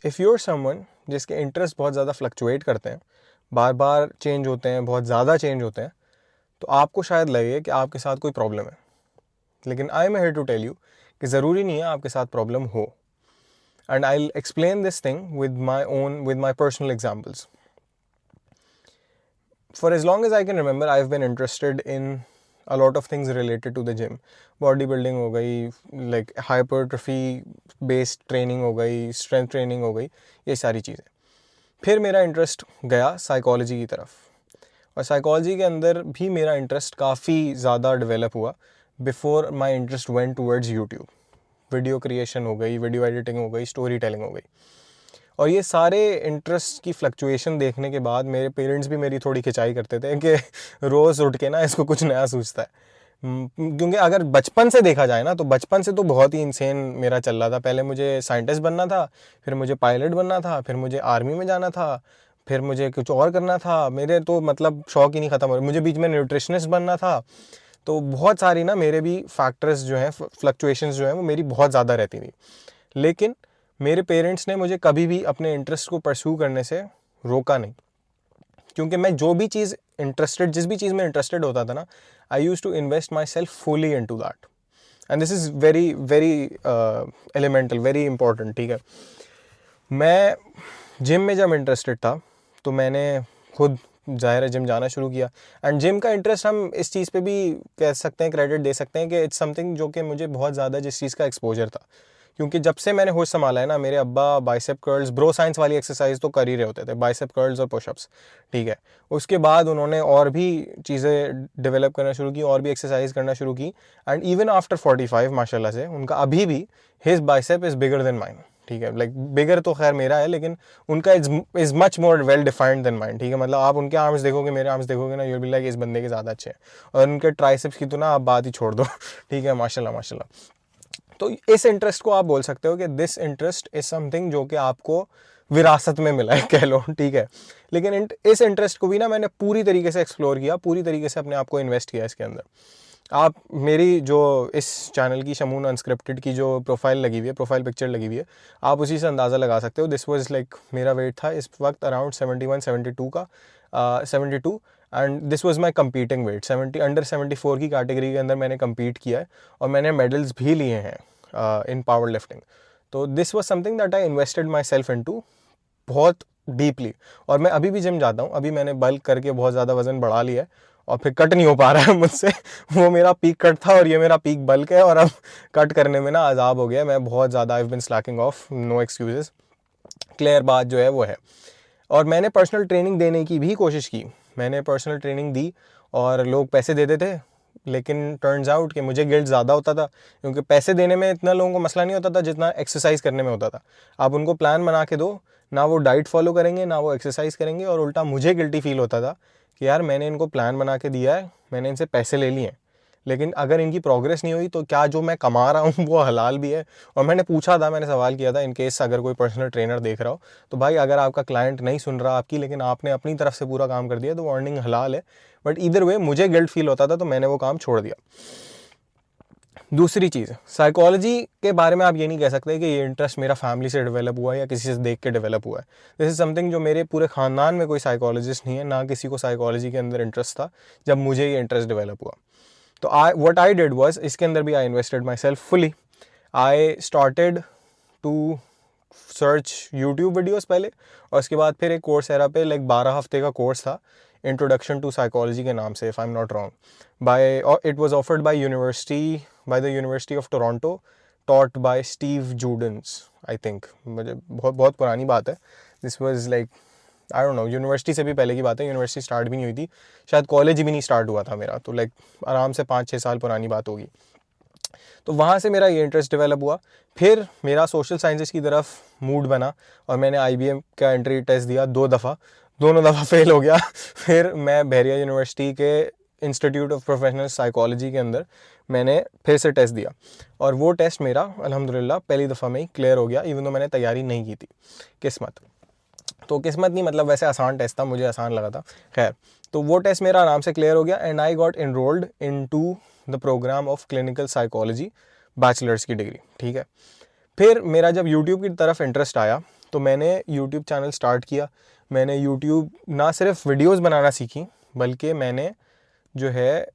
If you are someone जिसके interest बहुत ज़्यादा फ्लक्चुएट करते हैं, बार बार चेंज होते हैं, बहुत ज़्यादा चेंज होते हैं, तो आपको शायद लगे कि आपके साथ कोई प्रॉब्लम है। लेकिन I am here to tell you कि ज़रूरी नहीं है आपके साथ प्रॉब्लम हो। And I will explain this thing with my personal examples. For as long as I can remember, I've been interested in a lot of things related to the gym. Bodybuilding हो गई, like hypertrophy based training हो गई, strength training हो गई, ये सारी चीज़ें. फिर मेरा इंटरेस्ट गया साइकोलॉजी की तरफ, और साइकोलॉजी के अंदर भी मेरा इंटरेस्ट काफ़ी ज़्यादा डेवलप हुआ before my interest went towards YouTube. Video creation हो गई, वीडियो एडिटिंग हो गई, स्टोरी टेलिंग हो गई. और ये सारे इंटरेस्ट की फ्लक्चुएशन देखने के बाद मेरे पेरेंट्स भी मेरी थोड़ी खिंचाई करते थे कि रोज़ उठ के ना इसको कुछ नया सूझता है. क्योंकि अगर बचपन से देखा जाए ना, तो बचपन से तो बहुत ही इंसेन मेरा चल रहा था. पहले मुझे साइंटिस्ट बनना था, फिर मुझे पायलट बनना था, फिर मुझे आर्मी में जाना था, फिर मुझे कुछ और करना था. मेरे तो मतलब शौक ही नहीं ख़त्म हो रहे. मुझे बीच में न्यूट्रिशनिस्ट बनना था. तो बहुत सारी ना मेरे भी फैक्टर्स जो हैं, फ्लक्चुएशंस जो हैं, वो मेरी बहुत ज़्यादा रहती थी. लेकिन मेरे पेरेंट्स ने मुझे कभी भी अपने इंटरेस्ट को परस्यू करने से रोका नहीं, क्योंकि मैं जिस भी चीज़ में इंटरेस्टेड होता था ना, I used to invest myself fully into that. And this is very very elemental, very important. ठीक है, मैं जिम में जब इंटरेस्टेड था तो मैंने खुद ज़ाहिर है जिम जाना शुरू किया. एंड जिम का इंटरेस्ट हम इस चीज़ पे भी कह सकते हैं, क्रेडिट दे सकते हैं कि इट्स समथिंग जो कि मुझे बहुत ज़्यादा जिस चीज़ का एक्सपोजर था. क्योंकि जब से मैंने होश संभाला है ना, मेरे अब्बा बाइसेप कर्ल्स, ब्रो साइंस वाली एक्सरसाइज तो कर ही रहे होते थे, बाइसेप कर्ल्स और पुशअप्स. ठीक है, उसके बाद उन्होंने और भी चीज़ें डेवलप करना शुरू की, और भी एक्सरसाइज करना शुरू की. एंड इवन आफ्टर 45 माशाल्लाह से उनका अभी भी his bicep is bigger than mine. ठीक है, लाइक बिगर तो खैर मेरा है, लेकिन उनका is much more well defined then mine. ठीक है, मतलब आप उनके आर्म्स देखोगे, मेरे आर्म्स देखोगे ना, यू विल बी लाइक इस बंदे के ज़्यादा अच्छे हैं. और उनके ट्राइसेप्स की तो ना आप बात ही छोड़ दो. ठीक है, माशाल्लाह माशाल्लाह. तो इस इंटरेस्ट को आप बोल सकते हो कि दिस इंटरेस्ट इज समथिंग जो कि आपको विरासत में मिला है, कह लो. ठीक है, लेकिन इस इंटरेस्ट को भी ना मैंने पूरी तरीके से एक्सप्लोर किया, पूरी तरीके से अपने आप को इन्वेस्ट किया इसके अंदर. आप मेरी जो इस चैनल की शमून अनस्क्रिप्टेड की जो प्रोफाइल लगी हुई है, प्रोफाइल पिक्चर लगी हुई है, आप उसी से अंदाज़ा लगा सकते हो. दिस वाज लाइक, मेरा वेट था इस वक्त अराउंड 71-72 का, 72. And this was my competing weight. 74 की कैटेगरी के अंदर मैंने compete किया है, और मैंने मेडल्स भी लिए हैं इन पावर लिफ्टिंग. तो this was something that I invested myself into बहुत डीपली. और मैं अभी भी जिम जाता हूँ. अभी मैंने बल्क करके बहुत ज़्यादा वजन बढ़ा लिया है, और फिर कट नहीं हो पा रहा है मुझसे. वो मेरा पीक कट था और ये मेरा पीक बल्क है, और अब कट करने में ना अजाब हो गया. मैं बहुत ज़्यादा I have been slacking off, no excuses, clear बात जो है वो है. और मैंने पर्सनल ट्रेनिंग देने की भी कोशिश की. मैंने पर्सनल ट्रेनिंग दी और लोग पैसे देते थे, लेकिन टर्न्स आउट कि मुझे गिल्ट ज़्यादा होता था, क्योंकि पैसे देने में इतना लोगों को मसला नहीं होता था जितना एक्सरसाइज करने में होता था. आप उनको प्लान बना के दो ना, वो डाइट फॉलो करेंगे ना वो एक्सरसाइज करेंगे, और उल्टा मुझे गिल्टी फील होता था कि यार मैंने इनको प्लान बना के दिया है, मैंने इनसे पैसे ले लिए हैं, लेकिन अगर इनकी प्रोग्रेस नहीं हुई तो क्या जो मैं कमा रहा हूँ वो हलाल भी है. और मैंने पूछा था, मैंने सवाल किया था, इन केस अगर कोई पर्सनल ट्रेनर देख रहा हो, तो भाई अगर आपका क्लाइंट नहीं सुन रहा आपकी, लेकिन आपने अपनी तरफ से पूरा काम कर दिया, तो वो अर्निंग हलाल है. बट ईदर वे मुझे गिल्ट फील होता था, तो मैंने वो काम छोड़ दिया. दूसरी चीज़, साइकोलॉजी के बारे में आप ये नहीं कह सकते कि ये इंटरेस्ट मेरा फैमिली से डेवलप हुआ है या किसी से देख के डेवलप हुआ है. दिस इज़ समथिंग जो मेरे पूरे ख़ानदान में कोई साइकोलॉजिस्ट नहीं है, ना किसी को साइकोलॉजी के अंदर इंटरेस्ट था जब मुझे ये इंटरेस्ट डेवलप हुआ. तो व्हाट आई डिड वाज, इसके अंदर भी I invested myself fully. I started to search YouTube videos पहले, और उसके बाद फिर एक कोर्स एरा पे लाइक 12 हफ्ते का कोर्स था, इंट्रोडक्शन टू साइकोलॉजी के नाम से, if I am not wrong. By it was offered by the university of Toronto, taught by Steve Joordens, I think. मुझे बहुत बहुत पुरानी बात है. This was like, I don't know, university से भी पहले की बात है. यूनिवर्सिटी स्टार्ट भी नहीं हुई थी, शायद कॉलेज भी नहीं स्टार्ट हुआ था मेरा, तो लाइक आराम से 5-6 साल पुरानी बात होगी. तो वहाँ से मेरा ये इंटरेस्ट डेवलप हुआ. फिर मेरा सोशल साइंसेस की तरफ मूड बना, और मैंने IBM का एंट्री टेस्ट दिया 2 दफ़ा, दोनों दफ़ा फेल हो गया. फिर मैं बहरिया यूनिवर्सिटी के इंस्टीट्यूट ऑफ प्रोफेशनल साइकोलॉजी के अंदर मैंने फिर से टेस्ट दिया, और वो टेस्ट मेरा अल्हम्दुलिल्लाह पहली दफ़ा में ही क्लियर हो गया, इवन तो मैंने तैयारी नहीं की थी. किस्मत, तो किस्मत नहीं, मतलब वैसे आसान टेस्ट था, मुझे आसान लगा था. खैर, तो वो टेस्ट मेरा आराम से क्लियर हो गया, and I got enrolled into the programme of clinical psychology, bachelors की डिग्री. ठीक है, फिर मेरा जब यूट्यूब की तरफ इंटरेस्ट आया, तो मैंने यूट्यूब चैनल स्टार्ट किया। मैंने यूट्यूब ना सिर्फ वीडियोस बनाना सीखी, बल्कि मैंने जो है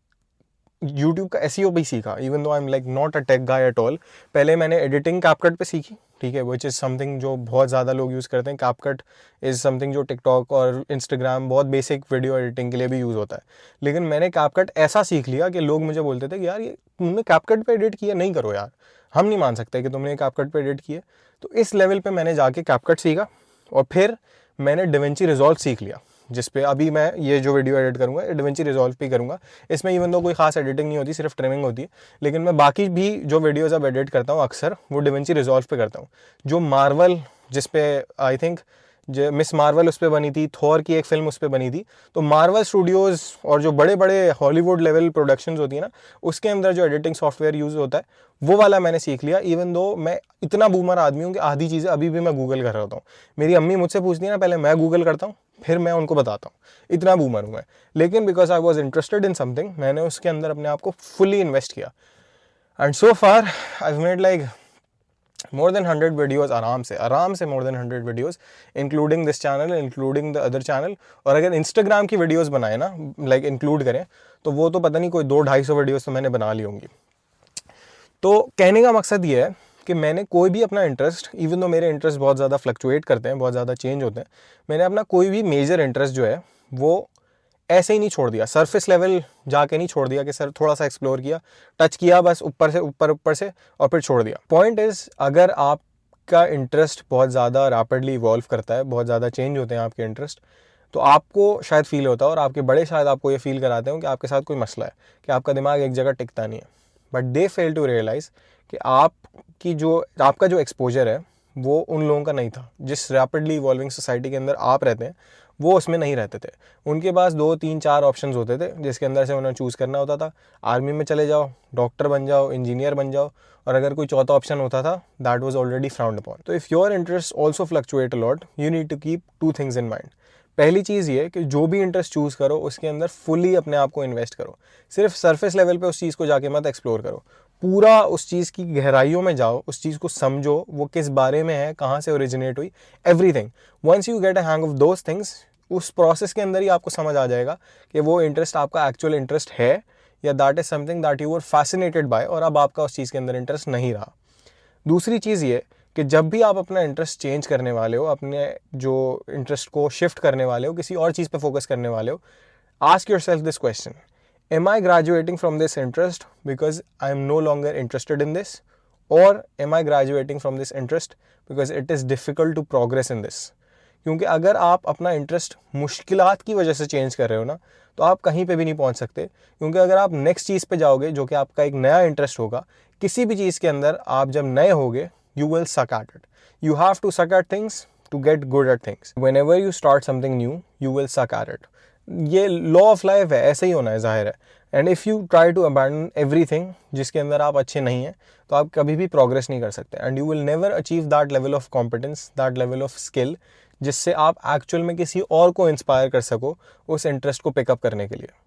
यूट्यूब का एसईओ भी सीखा, even though I am like not a take guy at all. पहले मैंने एडिटिंग कैपकट पे सीखी, ठीक है, विच इज़ समथिंग जो बहुत ज़्यादा लोग यूज़ करते हैं। कैपकट इज़ समथिंग जो टिकटॉक और इंस्टाग्राम बहुत बेसिक वीडियो एडिटिंग के लिए भी यूज़ होता है। लेकिन मैंने कैपकट ऐसा सीख लिया कि लोग मुझे बोलते थे कि यार ये तुमने कैपकट पे एडिट किया, नहीं करो यार, हम नहीं मान सकते कि तुमने कैपकट पे एडिट किए। तो इस लेवल पे मैंने जाके कैपकट सीखा और फिर मैंने डिविंची रिजॉल्व सीख लिया, जिस पे अभी मैं ये जो वीडियो एडिट करूँगा डिविंची रिजॉल्व पे करूँगा। इसमें इवन दो कोई खास एडिटिंग नहीं होती, सिर्फ ट्रिमिंग होती है, लेकिन मैं बाकी भी जो वीडियोज़ अब एडिट करता हूँ अक्सर वो डिविंची रिजॉल्व पे करता हूँ। जो मार्वल, जिस पे आई थिंक जो मिस मार्वल उस पर बनी थी, थॉर की एक फिल्म उस पर बनी थी, तो मार्वल स्टूडियोज़ और जो बड़े बड़े हॉलीवुड लेवल प्रोडक्शंस होती है ना, उसके अंदर जो एडिटिंग सॉफ्टवेयर यूज़ होता है वो वाला मैंने सीख लिया। इवन दो मैं इतना बूमर आदमी हूँ कि आधी चीज़ें अभी भी मैं गूगल कर रहा होता हूँ। मेरी अम्मी मुझसे पूछती है ना, पहले मैं गूगल करता हूँ फिर मैं उनको बताता हूँ, इतना बूमर हूँ मैं। लेकिन because I was interested in something, मैंने उसके अंदर अपने आप को फुली इन्वेस्ट किया। And so far I made like more than 100 videos, आराम से more than 100 videos, including this channel, including the other channel. और अगर इंस्टाग्राम की वीडियोस बनाए ना, लाइक इंक्लूड करें, तो वो तो पता नहीं कोई 200-250 वीडियोस तो मैंने बना ली होंगी। तो कहने का मकसद ये है कि मैंने कोई भी अपना इंटरेस्ट, इवन दो मेरे इंटरेस्ट बहुत ज़्यादा फ्लक्चुएट करते हैं, बहुत ज़्यादा चेंज होते हैं, मैंने अपना कोई भी मेजर इंटरेस्ट जो है वो ऐसे ही नहीं छोड़ दिया, सरफेस लेवल जाके नहीं छोड़ दिया कि सर थोड़ा सा एक्सप्लोर किया, टच किया बस ऊपर से ऊपर से और फिर छोड़ दिया। पॉइंट इज़, अगर आपका इंटरेस्ट बहुत ज़्यादा रैपिडली इवॉल्व करता है, बहुत ज़्यादा चेंज होते हैं आपके इंटरेस्ट, तो आपको शायद फील होता है और आपके बड़े शायद आपको ये फील कराते हो कि आपके साथ कोई मसला है, कि आपका दिमाग एक जगह टिकता नहीं है। But they fail to realise कि आपका जो एक्सपोजर है वो उन लोगों का नहीं था। जिस रैपिडली इवॉल्विंग सोसाइटी के अंदर आप रहते हैं वो उसमें नहीं रहते थे। उनके पास 2-3-4 ऑप्शंस होते थे जिसके अंदर से उन्हें चूज़ करना होता था। आर्मी में चले जाओ, डॉक्टर बन जाओ, इंजीनियर बन जाओ, और अगर कोई चौथा ऑप्शन होता था that was already frowned upon. तो if your interest also fluctuate a lot, you need to keep 2 things in mind. पहली चीज़ ये कि जो भी इंटरेस्ट चूज़ करो उसके अंदर फुली अपने आप को इन्वेस्ट करो। सिर्फ सरफेस लेवल पे उस चीज़ को जाके मत एक्सप्लोर करो, पूरा उस चीज़ की गहराइयों में जाओ, उस चीज़ को समझो, वो किस बारे में है, कहाँ से ओरिजिनेट हुई, everything. Once you get a hang of those things, उस प्रोसेस के अंदर ही आपको समझ आ जाएगा कि वो इंटरेस्ट आपका एक्चुअल इंटरेस्ट है या that is something that you were fascinated by, और अब आपका उस चीज़ के अंदर इंटरेस्ट नहीं रहा। दूसरी चीज़ ये कि जब भी आप अपना इंटरेस्ट चेंज करने वाले हो, अपने जो इंटरेस्ट को शिफ्ट करने वाले हो, किसी और चीज़ पे फोकस करने वाले हो, ask yourself this question: am I graduating from this interest because I am no longer interested in this, or am I graduating from this interest because it is difficult to progress in this? क्योंकि अगर आप अपना interest मुश्किलात की वजह से change कर रहे हो ना, तो आप कहीं पे भी नहीं पहुंच सकते। क्योंकि अगर आप नेक्स्ट चीज़ पे जाओगे जो कि आपका एक नया इंटरेस्ट होगा, किसी भी चीज़ के अंदर आप जब नए होगे, you will suck at it. You have to suck at things to get good at things. Whenever you start something new, you will suck at it. ये लॉ ऑफ लाइफ है, ऐसे ही होना है, जाहिर है। And if you try to abandon everything जिसके अंदर आप अच्छे नहीं हैं, तो आप कभी भी प्रोग्रेस नहीं कर सकते। And you will never achieve that level of competence, that level of skill, जिससे आप एक्चुअल में किसी और को इंस्पायर कर सको उस इंटरेस्ट को पिकअप करने के लिए।